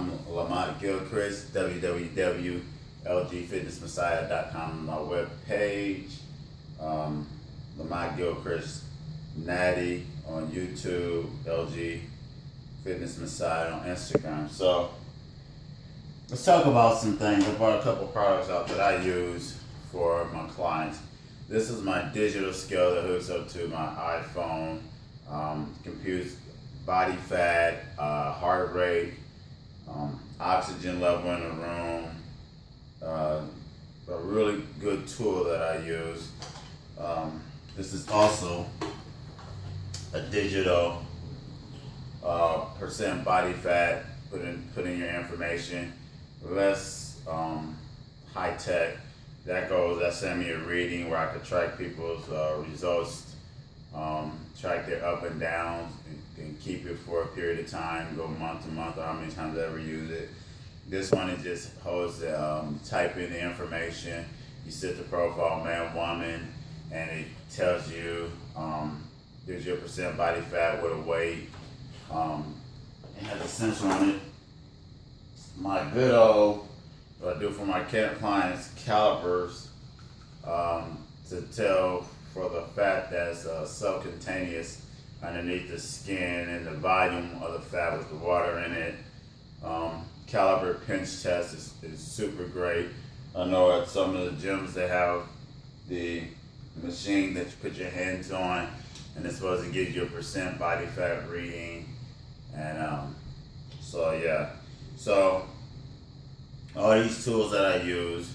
I'm Lamont Gilchrist, www.L.G.Fitness-Messiah.com, my webpage. Lamont Gilchrist Natty on YouTube, L.G. Fitness-Messiah on Instagram. So let's talk about some things. I brought a couple products out that I use for my clients. This is my digital scale that hooks up to my iPhone, computes body fat, heart rate, oxygen level in the room. A really good tool that I use. This is also a digital percent body fat. Put in your information. Less high tech. That sent me a reading where I could track people's results, track their up and downs, and keep it for a period of time, go month to month, or how many times I ever use it. This one, it just holds the, type in the information, you set the profile, man, woman, and it tells you, gives you a percent body fat with a weight. It has a sensor on it. My good old, what I do for my clients, calipers, to tell for the fat that's subcutaneous underneath the skin and the volume of the fat with the water in it. Caliper pinch test is super great. I know at some of the gyms they have the machine that you put your hands on, and it's supposed to give you a percent body fat reading. And so all these tools that I use,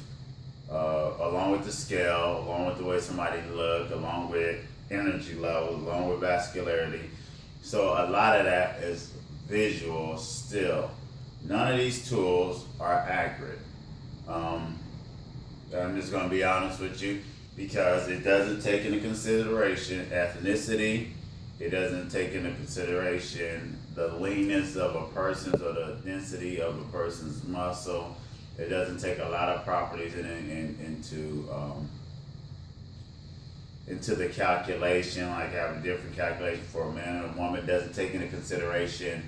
along with the scale, along with the way somebody look, along with energy level, along with vascularity. So a lot of that is visual still. None of these tools are accurate. I'm just going to be honest with you, because it doesn't take into consideration ethnicity. It doesn't take into consideration the leanness of a person's or the density of a person's muscle. It doesn't take a lot of properties into the calculation, like having a different calculation for a man and a woman. It doesn't take into consideration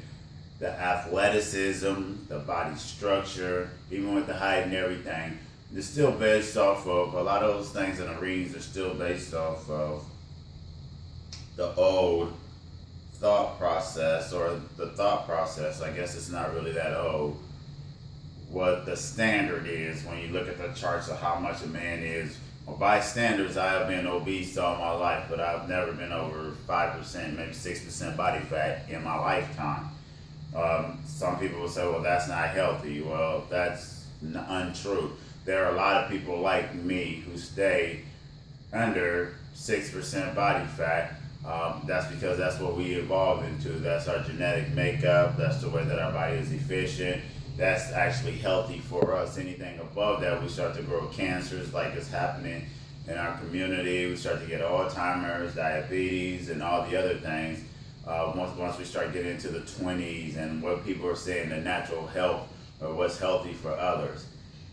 the athleticism, the body structure, even with the height and everything. It's still based off of, a lot of those things in the readings are still based off of the old thought process, or the thought process, I guess it's not really that old, what the standard is when you look at the charts of how much a man is. Well, by standards, I have been obese all my life, but I've never been over 5%, maybe 6% body fat in my lifetime. Some people will say, well, that's not healthy. Well, that's untrue. There are a lot of people like me who stay under 6% body fat. That's because that's what we evolved into. That's our genetic makeup. That's the way that our body is efficient. That's actually healthy for us. Anything above that, we start to grow cancers like it's happening in our community. We start to get Alzheimer's, diabetes, and all the other things. Once we start getting into the 20s and what people are saying, the natural health or what's healthy for others.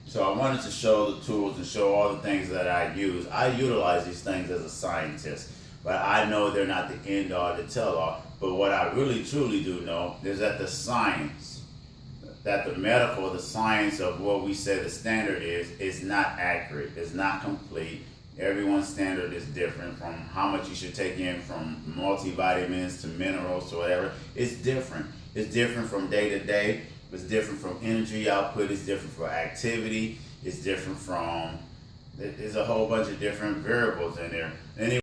So I wanted to show the tools and show all the things that I use. I utilize these things as a scientist, but I know they're not the end all, the tell all. But what I really truly do know is that the science, that the medical, the science of what we say the standard is not accurate, it's not complete. Everyone's standard is different, from how much you should take in from multivitamins to minerals to whatever. It's different. It's different from day to day. It's different from energy output. It's different for activity. It's different from, there's a whole bunch of different variables in there. Anyway,